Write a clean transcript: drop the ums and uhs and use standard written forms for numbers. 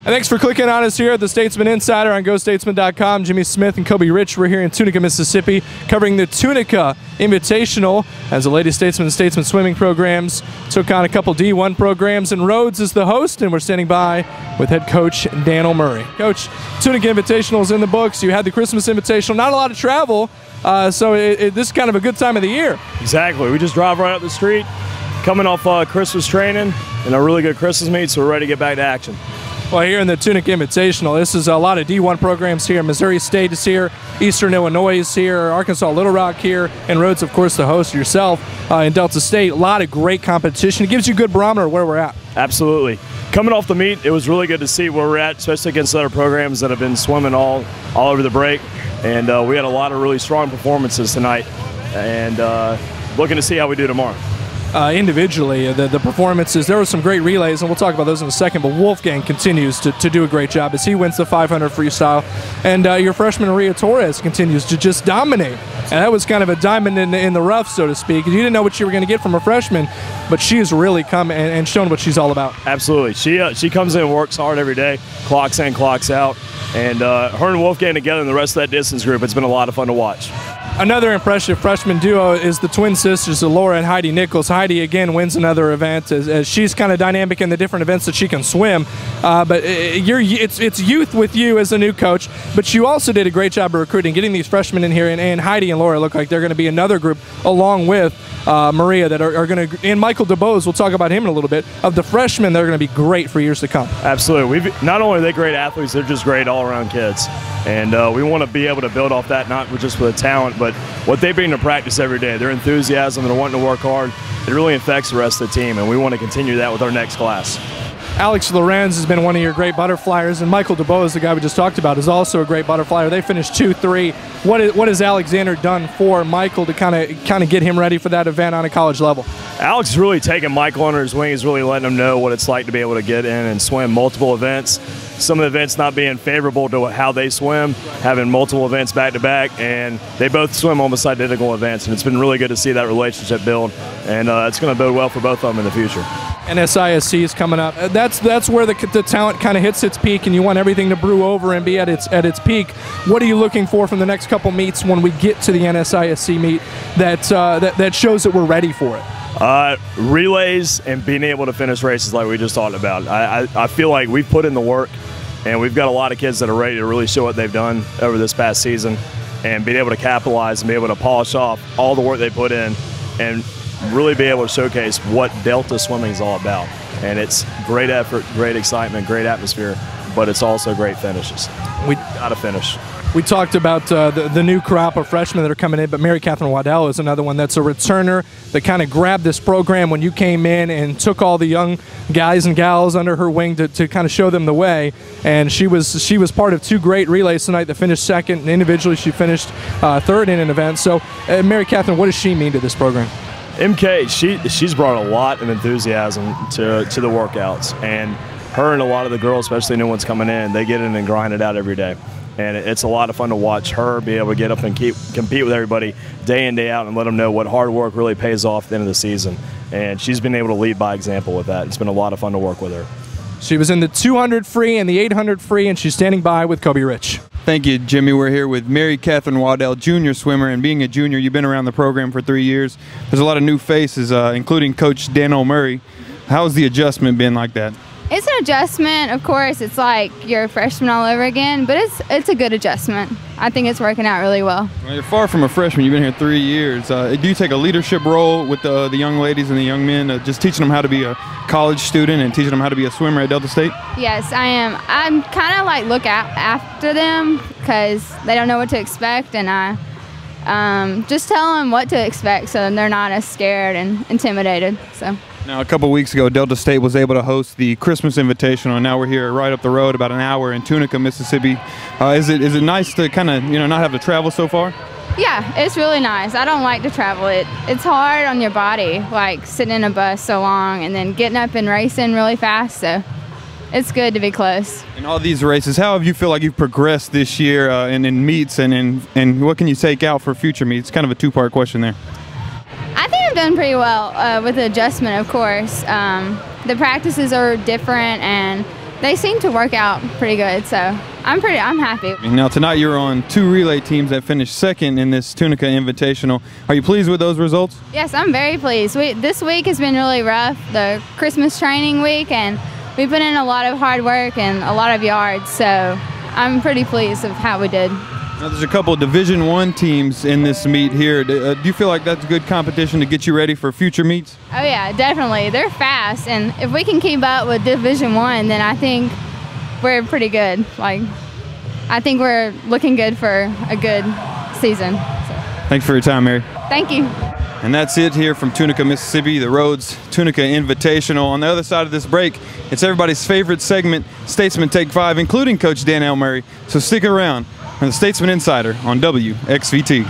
And thanks for clicking on us here at the Statesman Insider on GoStatesman.com. Jimmy Smith and Kobe Rich, we're here in Tunica, Mississippi, covering the Tunica Invitational as the Lady Statesmen and Statesmen swimming programs took on a couple D1 programs, and Rhodes is the host, and we're standing by with head coach Daniel Murray. Coach, Tunica Invitational is in the books. You had the Christmas Invitational, not a lot of travel, so this is kind of a good time of the year. Exactly. We just drive right up the street, coming off Christmas training and a really good Christmas meet, so we're ready to get back to action. Well, here in the Tunica Invitational, this is a lot of D1 programs here. Missouri State is here, Eastern Illinois is here, Arkansas Little Rock here, and Rhodes, of course, the host yourself in Delta State. A lot of great competition. It gives you a good barometer of where we're at. Absolutely. Coming off the meet, it was really good to see where we're at, especially against other programs that have been swimming all over the break. And we had a lot of really strong performances tonight, and looking to see how we do tomorrow. Individually, the performances, there were some great relays, and we'll talk about those in a second, but Wolfgang continues to do a great job as he wins the 500 freestyle, and your freshman Maria Torres continues to just dominate, and that was kind of a diamond in the rough, so to speak. You didn't know what you were going to get from a freshman, but she has really come and shown what she's all about. Absolutely. She comes in and works hard every day, clocks in, clocks out, and her and Wolfgang together and the rest of that distance group, it's been a lot of fun to watch. Another impressive freshman duo is the twin sisters, Laura and Heidi Nichols. Heidi, again, wins another event as she's kind of dynamic in the different events that she can swim. But it's youth with you as a new coach, but you also did a great job of recruiting, getting these freshmen in here, and Heidi and Laura look like they're going to be another group along with Maria that are going to, and Michael DeBose, we'll talk about him in a little bit, of the freshmen, they're going to be great for years to come. Absolutely. Not only are they great athletes, they're just great all-around kids. And we want to be able to build off that, not just with the talent, but what they bring to practice every day. Their enthusiasm, they're wanting to work hard. It really affects the rest of the team, and we want to continue that with our next class. Alex Lorenz has been one of your great butterflyers, and Michael DeBose, the guy we just talked about, is also a great butterflyer. They finished 2-3. What has Alexander done for Michael to kind of get him ready for that event on a college level? Alex is really taking Michael under his wing. He's really letting him know what it's like to be able to get in and swim multiple events. Some of the events not being favorable to how they swim, having multiple events back-to-back, and they both swim almost identical events, and it's been really good to see that relationship build, and it's going to bode well for both of them in the future. NSISC is coming up. That's where the talent kind of hits its peak, and you want everything to brew over and be at its peak. What are you looking for from the next couple meets when we get to the NSISC meet that shows that we're ready for it? Relays and being able to finish races like we just talked about. I feel like we've put in the work, and we've got a lot of kids that are ready to really show what they've done over this past season, and being able to capitalize and be able to polish off all the work they put in and really be able to showcase what Delta swimming is all about. And it's great effort, great excitement, great atmosphere, but it's also great finishes. We got to finish. We talked about the new crop of freshmen that are coming in, but Mary Katherine Waddell is another one that's a returner that kind of grabbed this program when you came in and took all the young guys and gals under her wing to kind of show them the way. And she was part of two great relays tonight that finished second, and individually she finished third in an event. So Mary Katherine, what does she mean to this program? MK, she's brought a lot of enthusiasm to the workouts, and her and a lot of the girls, especially new ones coming in, they get in and grind it out every day. And it's a lot of fun to watch her be able to get up and compete with everybody day in, day out, and let them know what hard work really pays off at the end of the season. And she's been able to lead by example with that. It's been a lot of fun to work with her. She was in the 200 free and the 800 free, and she's standing by with Kobe Rich. Thank you, Jimmy. We're here with Mary Katherine Waddell, junior swimmer, and being a junior, you've been around the program for 3 years. There's a lot of new faces, including Coach Daniel Murray. How's the adjustment been like that? It's an adjustment. Of course, it's like you're a freshman all over again, but it's a good adjustment. I think it's working out really well. Well, you're far from a freshman. You've been here 3 years. Do you take a leadership role with the young ladies and the young men, just teaching them how to be a college student and teaching them how to be a swimmer at Delta State? Yes, I am. I'm kind of like look out after them because they don't know what to expect, and I just tell them what to expect so they're not as scared and intimidated. So. Now, a couple weeks ago, Delta State was able to host the Christmas Invitational, and now we're here right up the road, about an hour in Tunica, Mississippi. Is it nice to kind of not have to travel so far? Yeah, it's really nice. I don't like to travel. It's hard on your body, like sitting in a bus so long and then getting up and racing really fast. So it's good to be close. In all these races, how have you feel like you've progressed this year in meets, and what can you take out for future meets? Kind of a two-part question there. I think I've done pretty well with the adjustment, of course. The practices are different, and they seem to work out pretty good, so I'm happy. Now tonight you're on 2 relay teams that finished second in this Tunica Invitational. Are you pleased with those results? Yes, I'm very pleased. This week has been really rough, the Christmas training week, and we put in a lot of hard work and a lot of yards, so I'm pretty pleased with how we did. Now there's a couple of Division I teams in this meet here. Do you feel like that's good competition to get you ready for future meets? Oh yeah, definitely. They're fast, and if we can keep up with Division I, then I think we're pretty good. Like, I think we're looking good for a good season. So. Thanks for your time, Mary. Thank you. And that's it here from Tunica, Mississippi, the Rhodes Tunica Invitational. On the other side of this break, it's everybody's favorite segment, Statesman Take 5, including Coach Dan Murray. So stick around for the Statesman Insider on WXVT.